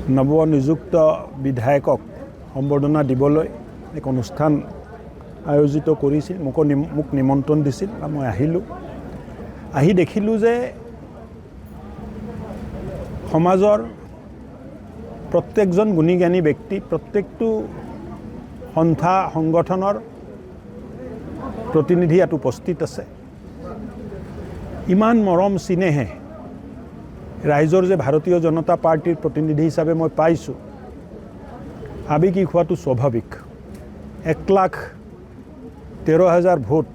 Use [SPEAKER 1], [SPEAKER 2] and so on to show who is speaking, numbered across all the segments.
[SPEAKER 1] নৱনিযুক্ত বিধায়কক সম্বৰ্ধনা দিবলৈ এক অনুষ্ঠান আয়োজিত কৰিছিল। মোক নিমন্ত্ৰণ দিছিল। মই আহিলোঁ। আহি দেখিলোঁ যে সমাজৰ প্ৰত্যেকজন গুণী জ্ঞানী ব্যক্তি, প্ৰত্যেকটো সন্থা সংগঠনৰ প্ৰতিনিধি ইয়াত উপস্থিত আছে। ইমান মৰম চিনেহে ৰাইজৰ যে ভাৰতীয় জনতা পাৰ্টিৰ প্ৰতিনিধি হিচাপে মই পাইছোঁ, আৱেগিক হোৱাটো স্বাভাৱিক। 1,13,000 ভোট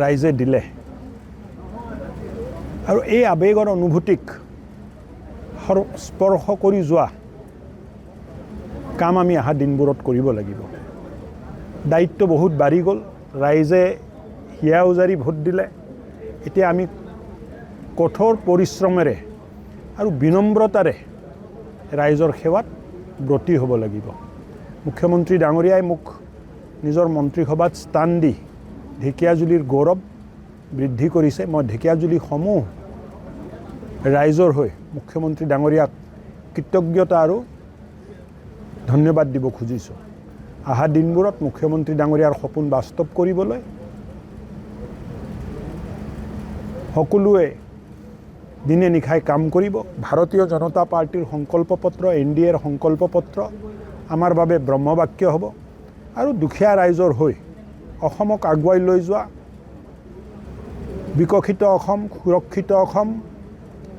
[SPEAKER 1] ৰাইজে দিলে আৰু এই আৱেগৰ অনুভূতিক স্পৰ্শ কৰি যোৱা কাম আমি অহা দিনবোৰত কৰিব লাগিব। দায়িত্ব বহুত বাঢ়ি গ'ল। ৰাইজে হিয়া উজাৰি ভোট দিলে। এতিয়া আমি কঠোৰ পৰিশ্ৰমেৰে আৰু বিনম্ৰতাৰে ৰাইজৰ সেৱাত ব্ৰতী হ'ব লাগিব। মুখ্যমন্ত্ৰী ডাঙৰীয়াই মোক নিজৰ মন্ত্ৰীসভাত স্থান দি ঢেকীয়াজুলিৰ গৌৰৱ বৃদ্ধি কৰিছে। মই ঢেকীয়াজুলিসমূহ ৰাইজৰ হৈ মুখ্যমন্ত্ৰী ডাঙৰীয়াক কৃতজ্ঞতা আৰু ধন্যবাদ দিব খুজিছোঁ। অহা দিনবোৰত মুখ্যমন্ত্ৰী ডাঙৰীয়াৰ সপোন বাস্তৱ কৰিবলৈ সকলোৱে দিনে নিশাই কাম কৰিব। ভাৰতীয় জনতা পাৰ্টিৰ সংকল্প পত্ৰ, NDAৰ সংকল্প পত্ৰ আমাৰ বাবে ব্ৰহ্মবাক্য হ'ব আৰু দুখীয়া ৰাইজৰ হৈ অসমক আগুৱাই লৈ যোৱা বিকশিত অসম, সুৰক্ষিত অসম,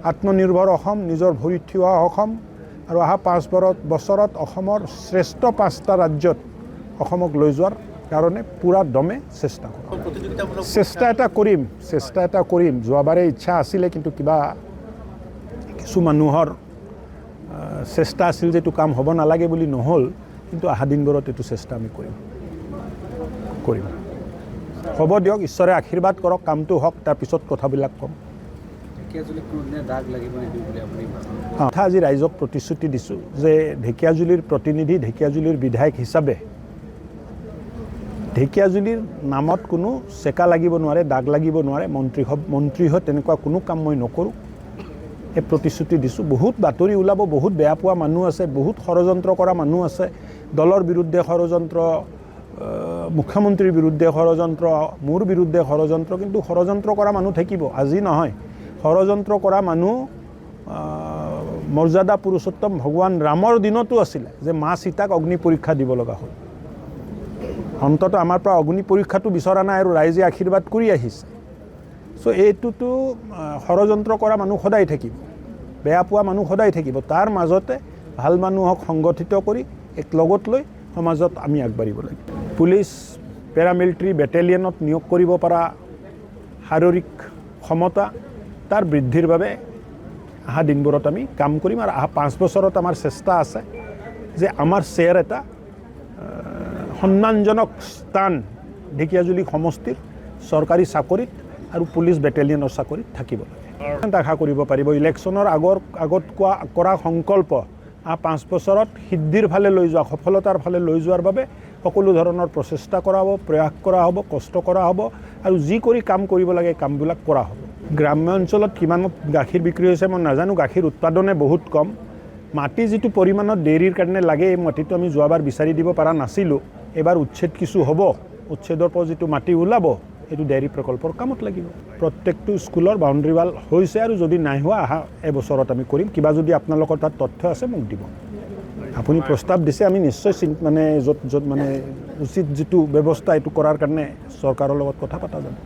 [SPEAKER 1] আত্মনিৰ্ভৰ অসম, নিজৰ ভৰিত থিয় হোৱা অসম আৰু অহা 5 বছৰত অসমৰ শ্ৰেষ্ঠ 5টা ৰাজ্যত অসমক লৈ যোৱাৰ কাৰণে পূৰা দমে চেষ্টা কৰোঁ। চেষ্টা এটা কৰিম। যোৱাবাৰে ইচ্ছা আছিলে, কিন্তু কিবা কিছু মানুহৰ চেষ্টা আছিল যে এইটো কাম হ'ব নালাগে বুলি নহ'ল। কিন্তু অহা দিনবোৰত এইটো চেষ্টা আমি কৰিম। হ'ব দিয়ক, ঈশ্বৰে আশীৰ্বাদ কৰক, কামটো হওক, তাৰপিছত কথাবিলাক ক'ম। আজি ৰাইজক প্ৰতিশ্ৰুতি দিছোঁ যে ঢেকীয়াজুলিৰ প্ৰতিনিধি, ঢেকীয়াজুলিৰ বিধায়ক হিচাপে ঢেকীয়াজুলিৰ নামত কোনো চেকা লাগিব নোৱাৰে, দাগ লাগিব নোৱাৰে। মন্ত্ৰী হৈ তেনেকুৱা কোনো কাম মই নকৰোঁ, এই প্ৰতিশ্ৰুতি দিছোঁ। বহুত বাতৰি ওলাব, বহুত বেয়া পোৱা মানুহ আছে, বহুত ষড়যন্ত্ৰ কৰা মানুহ আছে। দলৰ বিৰুদ্ধে ষড়যন্ত্ৰ, মুখ্যমন্ত্ৰীৰ বিৰুদ্ধে ষড়যন্ত্ৰ, মোৰ বিৰুদ্ধে ষড়যন্ত্ৰ। কিন্তু ষড়যন্ত্ৰ কৰা মানুহ থাকিব, আজি নহয়। ষড়যন্ত্ৰ কৰা মানুহ মৰ্যাদা পুৰুষোত্তম ভগৱান ৰামৰ দিনতো আছিলে, যে মা সীতাক অগ্নি পৰীক্ষা দিব লগা হ'ল। অন্তত আমাৰ পৰা অগ্নি পৰীক্ষাটো বিচৰা নাই আৰু ৰাইজে আশীৰ্বাদ কৰি আহিছে। চ' এইটোতো ষড়যন্ত্ৰ কৰা মানুহ সদায় থাকিব, বেয়া পোৱা মানুহ সদায় থাকিব। তাৰ মাজতে ভাল মানুহক সংগঠিত কৰি এক লগত লৈ সমাজত আমি আগবাঢ়িব লাগিব। পুলিচ, পেৰামিলিটাৰী বেটেলিয়নত নিয়োগ কৰিব পৰা শাৰীৰিক ক্ষমতা, তাৰ বৃদ্ধিৰ বাবে অহা দিনবোৰত আমি কাম কৰিম। আৰু অহা 5 বছৰত আমাৰ চেষ্টা আছে যে আমাৰ শ্বেয়াৰ এটা সন্মানজনক স্থান ঢেকীয়াজুলি সমষ্টিৰ চৰকাৰী চাকৰিত আৰু পুলিচ বেটেলিয়নৰ চাকৰিত থাকিব লাগে। আশা কৰিব পাৰিব ইলেকশ্যনৰ আগত কৰা সংকল্প 5 বছৰত সিদ্ধিৰ ফালে লৈ যোৱা, সফলতাৰ ফালে লৈ যোৱাৰ বাবে সকলো ধৰণৰ প্ৰচেষ্টা কৰা হ'ব, প্ৰয়াস কৰা হ'ব, কষ্ট কৰা হ'ব আৰু যি কৰি কাম কৰিব লাগে কামবিলাক কৰা হ'ব। গ্ৰাম্য অঞ্চলত কিমানত গাখীৰ বিক্ৰী হৈছে মই নাজানো। গাখীৰ উৎপাদনে বহুত কম। মাটি যিটো পৰিমাণত ডেইৰীৰ কাৰণে লাগে, এই মাটিটো আমি যোৱাবাৰ বিচাৰি দিব পৰা নাছিলোঁ। এবাৰ উচ্ছেদ কিছু হ'ব, উচ্ছেদৰ পৰা যিটো মাটি ওলাব সেইটো ডেইৰী প্ৰকল্পৰ কামত লাগিব। প্ৰত্যেকটো স্কুলৰ বাউণ্ডেৰী ৱাল হৈছে আৰু যদি নাই হোৱা অহা এবছৰত আমি কৰিম। কিবা যদি আপোনালোকৰ তাত তথ্য আছে মোক দিব। আপুনি প্ৰস্তাৱ দিছে, আমি নিশ্চয় য'ত মানে উচিত যিটো ব্যৱস্থা এইটো কৰাৰ কাৰণে চৰকাৰৰ লগত কথা পতা যাব।